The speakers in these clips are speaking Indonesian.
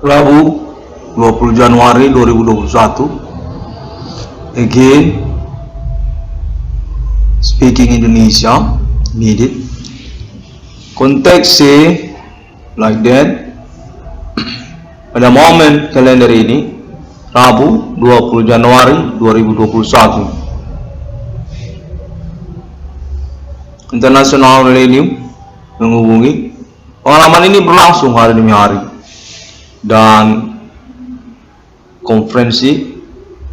Rabu 20 Januari 2021. Again, speaking Indonesia needed. Konteks say like that. Pada momen kalender ini, Rabu 20 Januari 2021. International Millennium menghubungi. Pengalaman ini berlangsung hari demi hari dan konferensi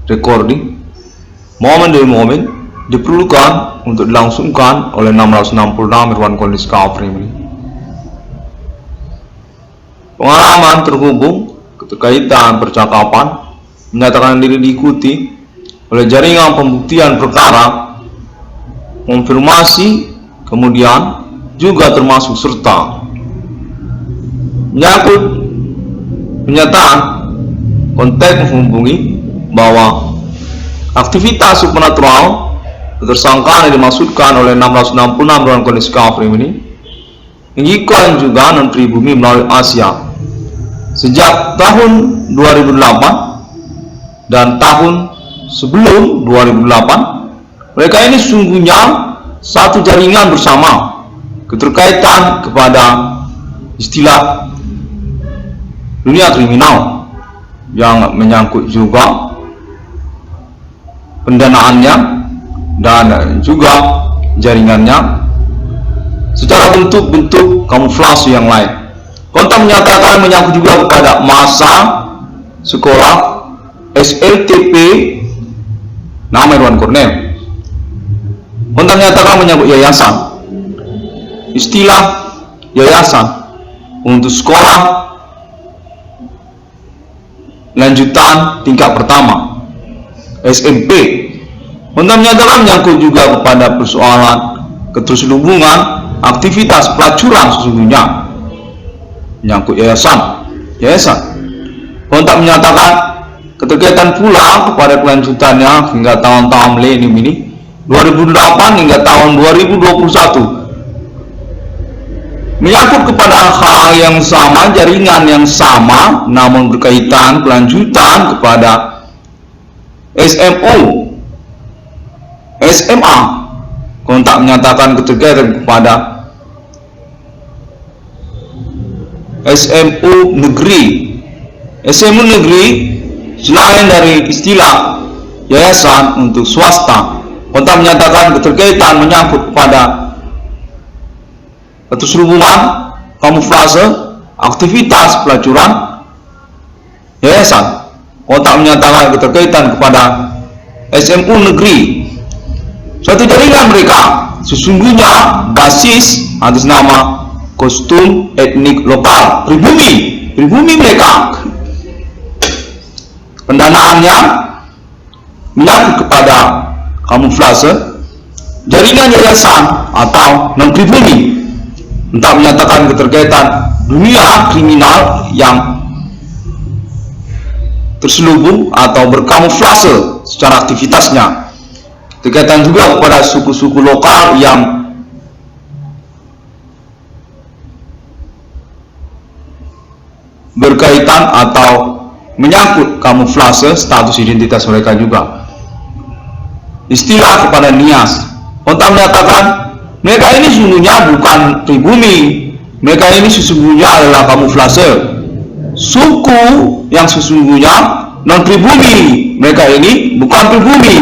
recording momen demi momen diperlukan untuk dilangsungkan oleh 666 Irwan Kondis Discovery. Pengalaman terhubung keterkaitan percakapan menyatakan diri diikuti oleh jaringan pembuktian perkara, konfirmasi, kemudian juga termasuk serta menyangkut pernyataan konteks menghubungi bahwa aktivitas supernatural tersangka yang dimaksudkan oleh 666 Irwan Kondis Discovery ini mengikat juga non-pribumi melalui Asia sejak tahun 2008 dan tahun sebelum 2008. Mereka ini sesungguhnya satu jaringan bersama keterkaitan kepada istilah dunia kriminal yang menyangkut juga pendanaannya dan juga jaringannya secara bentuk-bentuk kamuflase yang lain. Kontak menyatakan menyangkut juga kepada masa sekolah SLTP nama Irwan Cornel. Kontak menyatakan menyangkut yayasan, istilah yayasan untuk sekolah lanjutan tingkat pertama SMP. Kontak menyatakan menyangkut juga kepada persoalan keterselubungan aktivitas pelacuran sesungguhnya menyangkut yayasan. Kontak menyatakan keterkaitan pula kepada kelanjutannya hingga tahun-tahun milenium ini 2008 hingga tahun 2021 menyangkut kepada hal yang sama, jaringan yang sama, namun berkaitan kelanjutan kepada SMO, SMA. Kontak menyatakan keterkaitan kepada SMU negeri. SMU negeri selain dari istilah yayasan untuk swasta. Kontak menyatakan keterkaitan menyangkut kepada keterselubungan kamuflase aktivitas pelacuran yayasan. Kontak menyatakan keterkaitan kepada SMU negeri. Suatu jaringan mereka sesungguhnya basis atas nama kostum etnik lokal pribumi mereka. Pendanaannya menyangkut kepada kamuflase jaringan yayasan atau non pribumi. Entah menyatakan keterkaitan dunia kriminal yang terselubung atau berkamuflase secara aktivitasnya. Terkaitan juga kepada suku-suku lokal yang berkaitan atau menyangkut kamuflase status identitas mereka juga. Istilah kepada Nias. Kontak menyatakan mereka ini sesungguhnya bukan pribumi, mereka ini sesungguhnya adalah kamuflase suku yang sesungguhnya non pribumi, mereka ini bukan pribumi.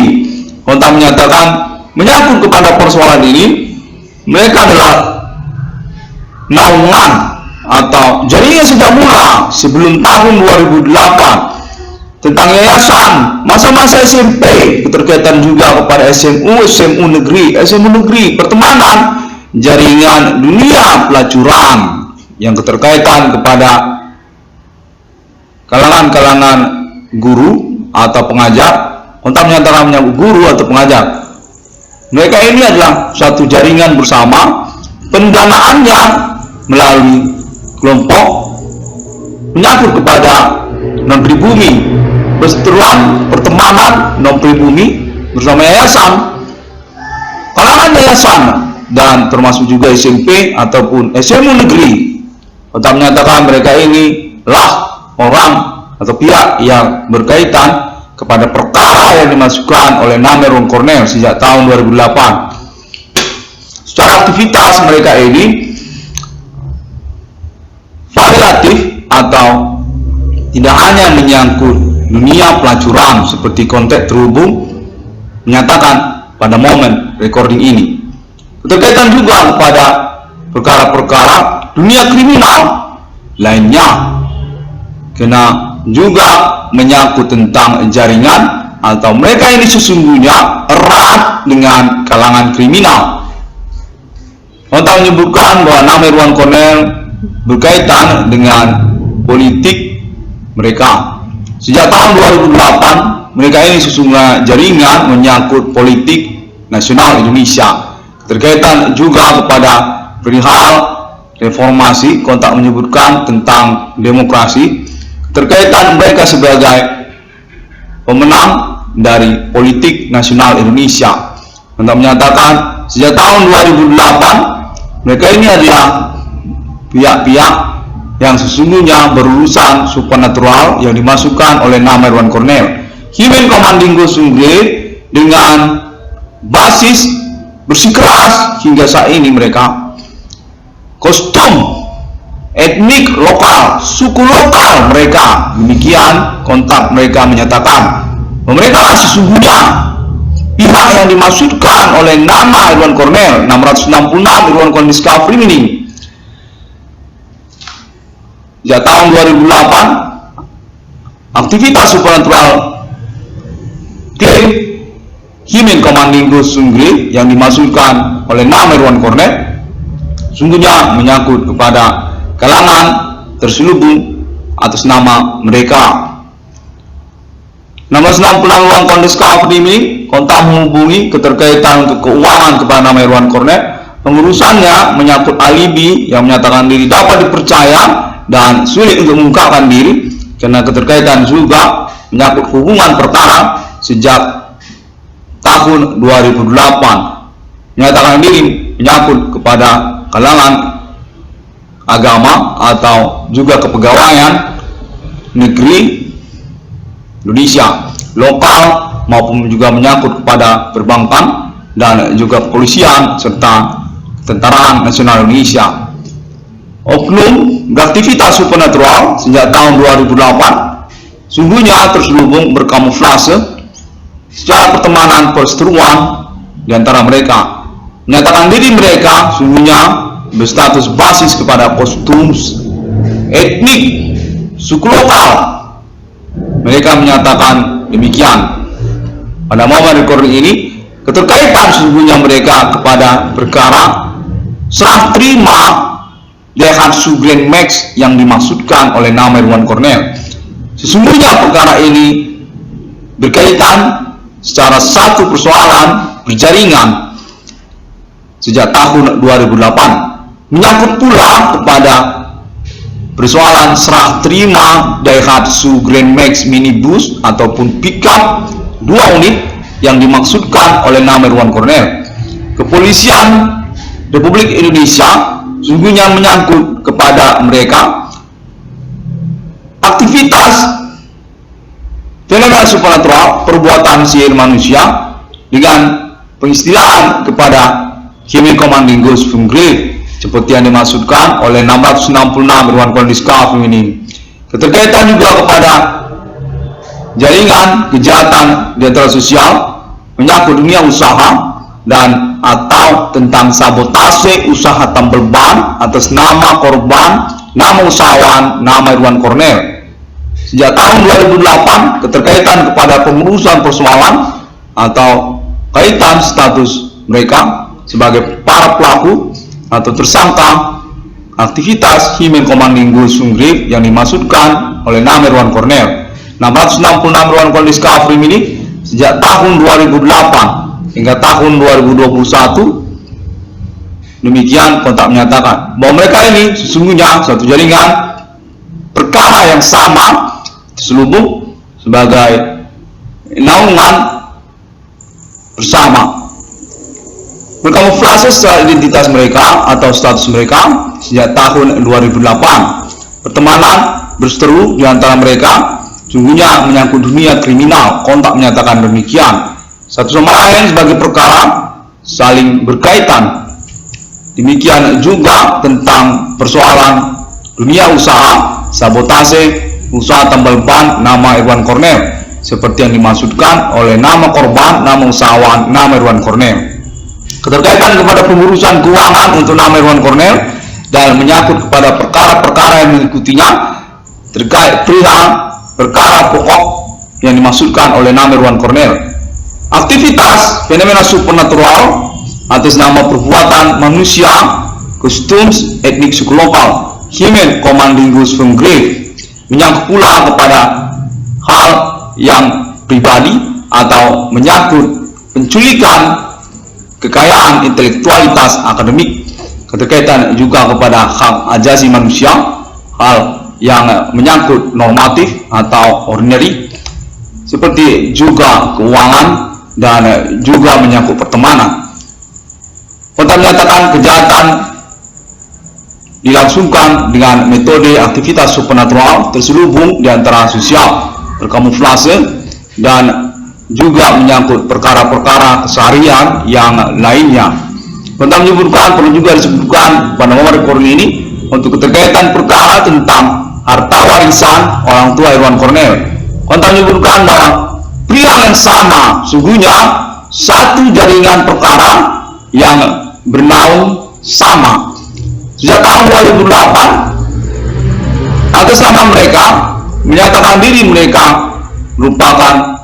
Kontak menyatakan menyangkut kepada persoalan ini mereka adalah naungan atau jaringan sejak mula sebelum tahun 2008 tentang yayasan masa-masa SMP, keterkaitan juga kepada SMU negeri, pertemanan, jaringan dunia pelacuran yang keterkaitan kepada kalangan-kalangan guru atau pengajar. Kontak menyatakan menyangkut guru atau pengajar. Mereka ini adalah satu jaringan bersama, pendanaannya melalui kelompok menyangkut kepada non pribumi, perseteruan pertemanan non pribumi bersama yayasan, kalangan yayasan dan termasuk juga SMP ataupun SMU negeri. Kontak menyatakan mereka ini lah orang atau pihak yang berkaitan kepada perkara yang dimasukkan oleh Namer Ron Cornell sejak tahun 2008. Secara aktivitas mereka ini variatif atau tidak hanya menyangkut dunia pelacuran seperti konteks terhubung menyatakan pada momen recording ini. Keterkaitan juga kepada perkara-perkara dunia kriminal lainnya, karena juga menyangkut tentang jaringan atau mereka ini sesungguhnya erat dengan kalangan kriminal. Kita menyebutkan bahwa Namer Ron Cornell berkaitan dengan politik mereka. Sejak tahun 2008, mereka ini sesungguhnya jaringan menyangkut politik nasional Indonesia. Terkaitan juga kepada perihal reformasi, kontak menyebutkan tentang demokrasi. Terkaitan mereka sebagai pemenang dari politik nasional Indonesia. Kontak menyatakan sejak tahun 2008, mereka ini adalah pihak-pihak yang sesungguhnya berurusan supernatural yang dimasukkan oleh Namer Ron Cornell. Himen Komandingo Sungre dengan basis bersikeras hingga saat ini mereka kostum etnik lokal, suku lokal mereka. Demikian kontak mereka menyatakan bahwa mereka sesungguhnya pihak yang dimaksudkan oleh nama Ron Cornell 666 Ron Cornell Discovery Meaning. Sejak tahun 2008, aktivitas supernatural klaim Himen Komandingo Sungre yang dimaksudkan oleh Namer Ron Cornell sungguhnya menyangkut kepada kalangan terselubung atas nama mereka. 666 Ron Cornell Discovery ini kontak menghubungi keterkaitan untuk keuangan kepada Namer Ron Cornell. Pengurusannya menyangkut alibi yang menyatakan diri dapat dipercaya dan sulit untuk mengungkapkan diri, karena keterkaitan juga menyangkut hubungan perkara sejak tahun 2008. Menyatakan diri menyangkut kepada kalangan agama atau juga kepegawaian negeri Indonesia, lokal maupun juga menyangkut kepada perbankan dan juga kepolisian serta Tentara Nasional Indonesia. Oknum beraktivitas supernatural sejak tahun 2008 sungguhnya terselubung berkamuflase secara pertemanan perseteruan di antara mereka. Menyatakan diri mereka sungguhnya berstatus basis kepada kostum etnik suku lokal. Mereka menyatakan demikian. Pada momen recording ini, keterkaitan sungguhnya mereka kepada perkara serah terima Dehan Sugren Max yang dimaksudkan oleh Namer Ron Cornell. Sesungguhnya perkara ini berkaitan secara satu persoalan berjaringan sejak tahun 2008, menyangkut pula kepada persoalan serah terima Daihatsu Grand Max minibus ataupun pickup 2 unit yang dimaksudkan oleh Namer Ron Cornell. Kepolisian Republik Indonesia sungguhnya menyangkut kepada mereka aktivitas fenomena supernatural, perbuatan sihir manusia dengan pengistilahan kepada Himen Komandingo Sungre seperti yang dimaksudkan oleh 666 Ron Cornell Discovery ini. Keterkaitan juga kepada jaringan kejahatan di antara sosial menyangkut dunia usaha dan atau tentang sabotase usaha tambal ban atas nama korban, nama usahawan, nama Ron Cornell. Sejak tahun 2008, keterkaitan kepada pengurusan persoalan atau kaitan status mereka sebagai para pelaku atau tersangka aktivitas Himen Komandingo Sungre yang dimaksudkan oleh Namer Ron Cornell. 666 Ron Cornell Discovery ini sejak tahun 2008 hingga tahun 2021. Demikian kontak menyatakan bahwa mereka ini sesungguhnya suatu jaringan perkara yang sama terselubung sebagai naungan bersama. Berkamuflase secara identitas mereka atau status mereka sejak tahun 2008. pertemanan berseteru di antara mereka sungguhnya menyangkut dunia kriminal. Kontak menyatakan demikian. Satu sama lain sebagai perkara saling berkaitan. Demikian juga tentang persoalan dunia usaha, sabotase, usaha tambal ban nama Irwan Cornell, seperti yang dimaksudkan oleh nama korban, nama usahawan, nama Irwan Cornell. Keterkaitan kepada pengurusan keuangan untuk nama Irwan Cornell dan menyangkut kepada perkara-perkara yang mengikutinya terkait perihal perkara pokok yang dimaksudkan oleh nama Irwan Cornell. Aktivitas fenomena supernatural atas nama perbuatan manusia, customs etnik suku lokal, human commandingus from grave, menyangkut pula kepada hal yang pribadi atau menyangkut penculikan kekayaan intelektualitas akademik, keterkaitan juga kepada hak asasi manusia, hal yang menyangkut normatif atau ordinary, seperti juga keuangan dan juga menyangkut pertemanan. Kontak menyatakan kejahatan dilangsungkan dengan metode aktivitas supernatural terselubung di antara sosial, berkamuflase, dan juga menyangkut perkara-perkara keseharian yang lainnya. Kontak menyebutkan, perlu juga disebutkan pada nomor rekor ini untuk keterkaitan perkara tentang harta warisan orang tua Irwan Cornell. Kontak menyebutkan bahwa pria yang sama sungguhnya satu jaringan perkara yang bernaung sama. Sejak tahun 2008 atas nama mereka menyatakan diri mereka merupakan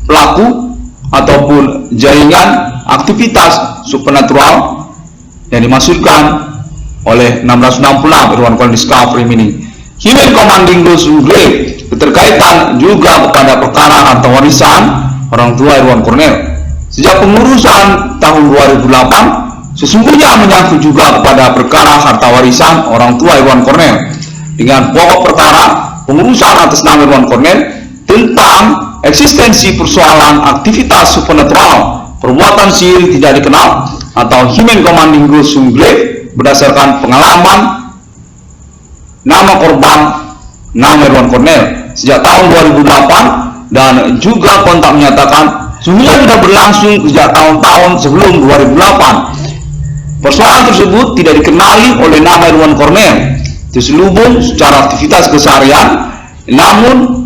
pelaku ataupun jaringan aktivitas supernatural yang dimaksudkan oleh 666 Irwan Cornell Discovery ini. Human commanding those who grave, keterkaitan juga kepada perkara harta warisan orang tua Irwan Cornell. Sejak pengurusan tahun 2008 sesungguhnya menyangkut juga kepada perkara harta warisan orang tua Irwan Cornell dengan pokok perkara pengurusan atas nama Irwan Cornell tentang eksistensi persoalan aktivitas supernatural, perbuatan sihir tidak dikenal atau human commanding ghost grave berdasarkan pengalaman nama korban nama Irwan Cornell sejak tahun 2008 dan juga kontak menyatakan sungguhnya sudah berlangsung sejak tahun-tahun sebelum 2008. Persoalan tersebut tidak dikenali oleh nama Irwan Cornell, terselubung secara aktivitas keseharian, namun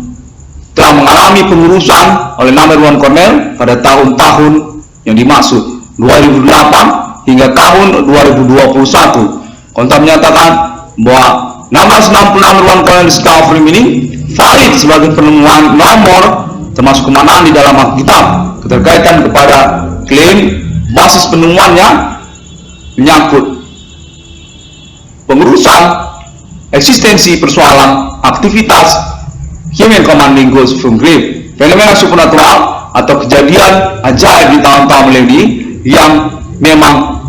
telah mengalami pengurusan oleh nama Irwan Cornell pada tahun-tahun yang dimaksud 2008 hingga tahun 2021. Kontak menyatakan bahwa nama 96 Irwan Cornell Discovery ini valid sebagai penemuan nomor termasuk kemanaan di dalam Alkitab. Keterkaitan kepada klaim basis penemuannya menyangkut pengurusan eksistensi persoalan aktivitas human commanding ghost from grave, fenomena supernatural atau kejadian ajaib di tahun-tahun milenium yang memang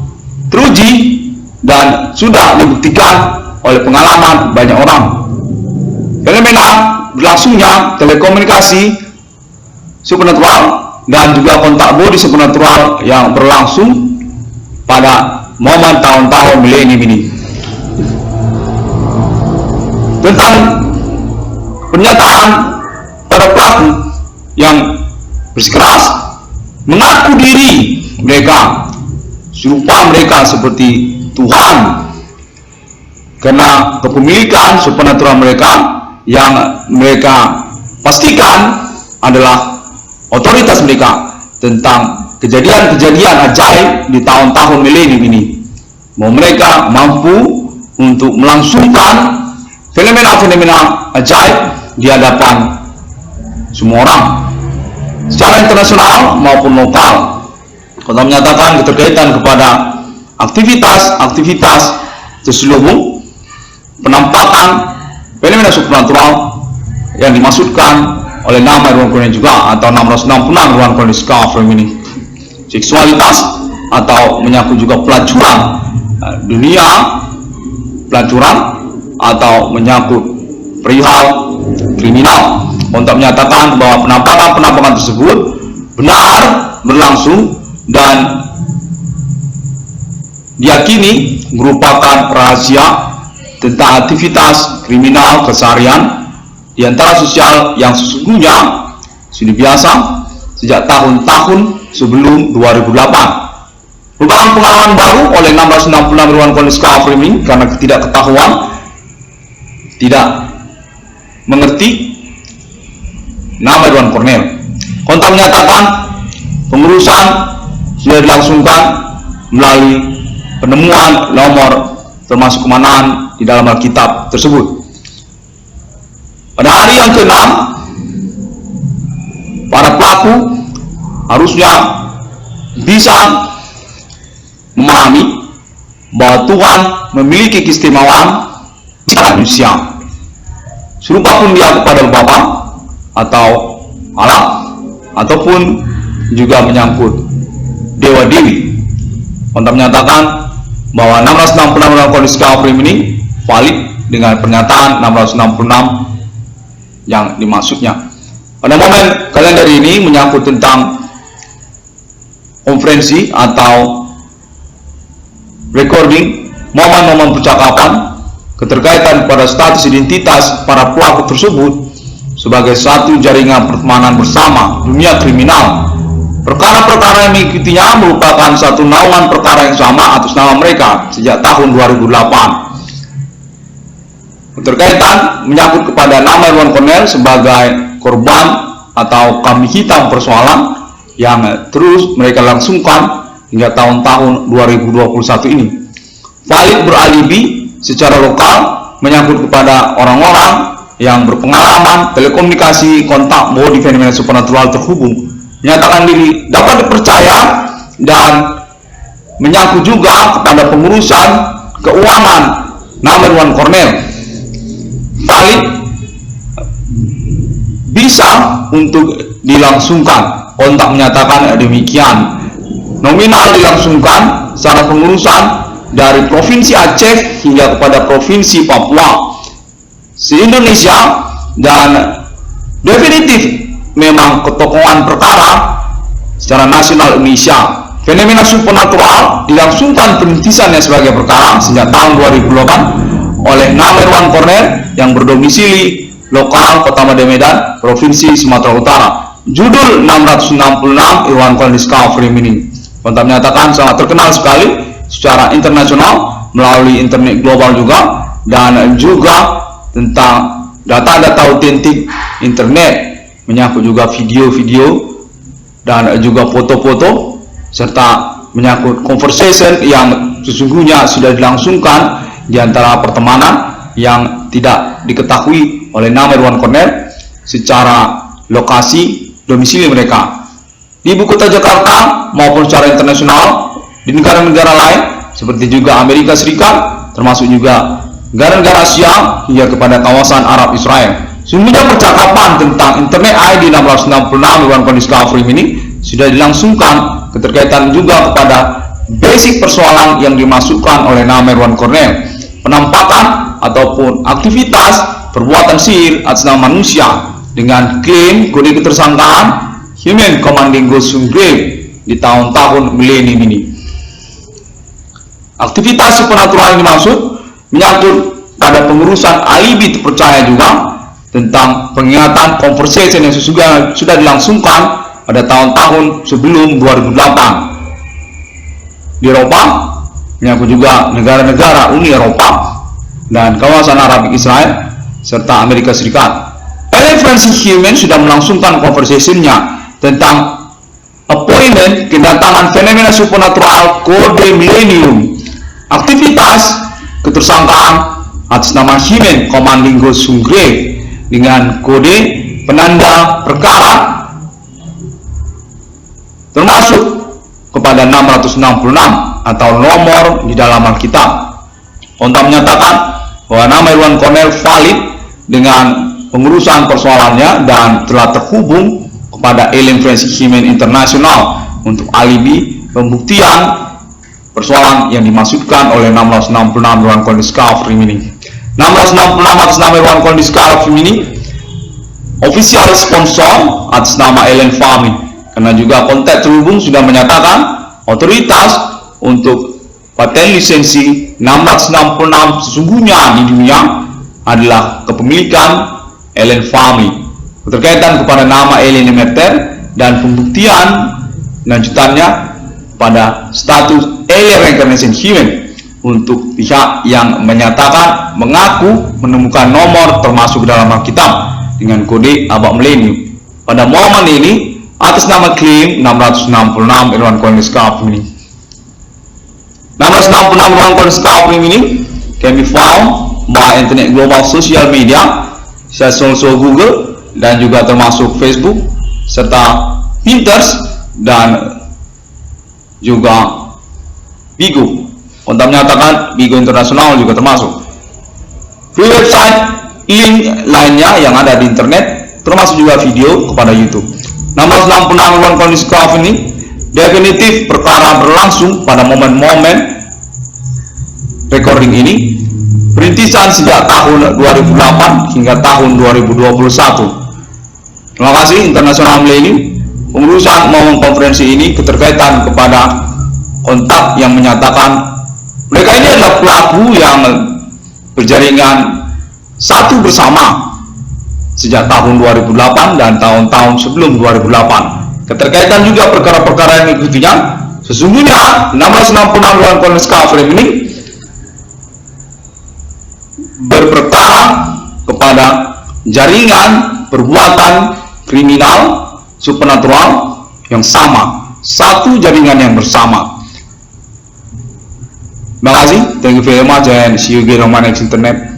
teruji dan sudah dibuktikan oleh pengalaman banyak orang. Fenomena berlangsungnya telekomunikasi supernatural dan juga kontak body supernatural yang berlangsung pada momen tahun-tahun milenium ini. Tentang pernyataan para pelaku yang bersikeras mengaku diri mereka serupa mereka seperti Tuhan karena kepemilikan supernatural mereka yang mereka pastikan adalah otoritas mereka tentang kejadian-kejadian ajaib di tahun-tahun milenium ini. Bahwa mereka mampu untuk melangsungkan fenomena-fenomena ajaib di hadapan semua orang secara internasional maupun lokal. Kontak menyatakan keterkaitan kepada aktivitas-aktivitas terselubung penampakan fenomena supernatural yang dimaksudkan oleh nama Irwan Cornell juga atau 666 Irwan Cornell Discovery ini. Seksualitas atau menyangkut juga pelacuran dunia, pelacuran atau menyangkut perihal kriminal. Kontak menyatakan bahwa penampakan-penampakan tersebut benar berlangsung dan diyakini merupakan rahasia tentang aktivitas kriminal keseharian di antara sosial yang sesungguhnya sudah biasa sejak tahun-tahun sebelum 2008. Merupakan pengalaman baru oleh 666 Irwan Cornelius Calvary ini karena ketidakketahuan, tidak mengerti nama Irwan Cornelius. Kontak menyatakan pengurusan sudah dilangsungkan melalui penemuan nomor termasuk kemanaan di dalam Alkitab tersebut. Pada hari yang ke-6, para pelaku harusnya bisa memahami bahwa Tuhan memiliki keistimewaan manusia. Serupa pun dia kepada Bapa atau Allah, ataupun juga menyangkut dewa-dewi. Kontak menyatakan bahwa 666 Irwan Cornelius Calvary ini valid dengan pernyataan 666 yang dimaksudnya. Pada momen kalender ini menyangkut tentang konferensi atau recording momen-momen percakapan keterkaitan pada status identitas para pelaku tersebut sebagai satu jaringan pertemanan bersama dunia kriminal. Perkara-perkara yang mengikutinya merupakan satu naungan perkara yang sama atas nama mereka sejak tahun 2008. Keterkaitan menyangkut kepada nama Irwan Cornelius sebagai korban atau kambing hitam persoalan yang terus mereka langsungkan hingga tahun-tahun 2021 ini. Valid beralibi secara lokal menyangkut kepada orang-orang yang berpengalaman telekomunikasi kontak bahwa di fenomena supernatural terhubung, menyatakan diri dapat dipercaya, dan menyangkut juga kepada pengurusan keuangan nama Irwan Cornelius. Valid bisa untuk dilangsungkan. Kontak menyatakan demikian. Nominal dilangsungkan secara pengurusan dari Provinsi Aceh hingga kepada Provinsi Papua se-Indonesia, dan definitif memang ketokohan perkara secara nasional Indonesia. Fenomena supernatural dilangsungkan perintisannya sebagai perkara sejak tahun 2008 oleh nama Irwan Cornelius yang berdomisili lokal Kota Medan, Provinsi Sumatera Utara. Judul 666 Irwan Cornelius Calvary ini. Kontak menyatakan sangat terkenal sekali secara internasional melalui internet global juga, dan juga tentang data-data otentik internet, menyangkut juga video-video dan juga foto-foto, serta menyangkut conversation yang sesungguhnya sudah dilangsungkan di antara pertemanan yang tidak diketahui oleh nama Irwan Cornelius secara lokasi domisili mereka di ibu kota Jakarta maupun secara internasional di negara-negara lain seperti juga Amerika Serikat, termasuk juga negara-negara Asia hingga kepada kawasan Arab Israel. Sungguhnya percakapan tentang internet ID 666 Irwan Cornelius Calvary ini sudah dilangsungkan keterkaitan juga kepada basic persoalan yang dimasukkan oleh nama Irwan Cornelius, penampakan ataupun aktivitas perbuatan sihir atas nama manusia dengan klaim kode ketersangkaan Human Commanding Ghost Grave di tahun-tahun milenium ini. Aktivitas supernatural yang dimaksud menyangkut pada pengurusan alibi terpercaya juga tentang pengingatan conversation yang sudah dilangsungkan pada tahun-tahun sebelum 2008 di Eropa, menyangkut juga negara-negara Uni Eropa dan kawasan Arab Israel serta Amerika Serikat. Ellen Francis Human sudah melangsungkan conversation-nya tentang appointment kedatangan fenomena supernatural kode milenium, aktivitas ketersangkaan atas nama Human Commanding Ghost Grave dengan kode penanda perkara termasuk kepada 666 atau nomor di dalam Alkitab. Kontak menyatakan bahwa nama Irwan Cornelius valid dengan pengurusan persoalannya dan telah terhubung kepada Ellen Francis Human International untuk alibi pembuktian persoalan yang dimaksudkan oleh 666 Irwan Cornelius Calvary ini. 666 atas nama Irwan Cornelius Calvary ini official sponsor atas nama Ellen Fahmy, karena juga kontak terhubung sudah menyatakan otoritas untuk paten lisensi 666 sesungguhnya di dunia adalah kepemilikan alien family. Berkaitan kepada nama alien emitter dan pembuktian lanjutannya pada status alien reincarnation human untuk pihak yang menyatakan mengaku menemukan nomor termasuk dalam Alkitab dengan kode abad milenium. Pada momen ini atas nama klaim 666 Irwan Coin Scarf ini. 666 Irwan Coin Scarf ini can be found by internet global social media, such also Google dan juga termasuk Facebook serta Pinterest dan juga Bigo. Kontak menyatakan Bigo Internasional juga termasuk. Free website link lainnya yang ada di internet termasuk juga video kepada YouTube. 666 kondisi ini definitif perkara berlangsung pada momen-momen recording ini perintisan sejak tahun 2008 hingga tahun 2021. Terima kasih Internasional Milenium. Pengurusan momen konferensi ini keterkaitan kepada kontak yang menyatakan mereka ini adalah pelaku yang berjaringan satu bersama sejak tahun 2008 dan tahun-tahun sebelum 2008. Keterkaitan juga perkara-perkara yang mengikutinya. Sesungguhnya 666 Kondes Kafir ini berperkara kepada jaringan perbuatan kriminal supernatural yang sama, satu jaringan yang bersama. Terima kasih, thank you very much and see you again on my next internet.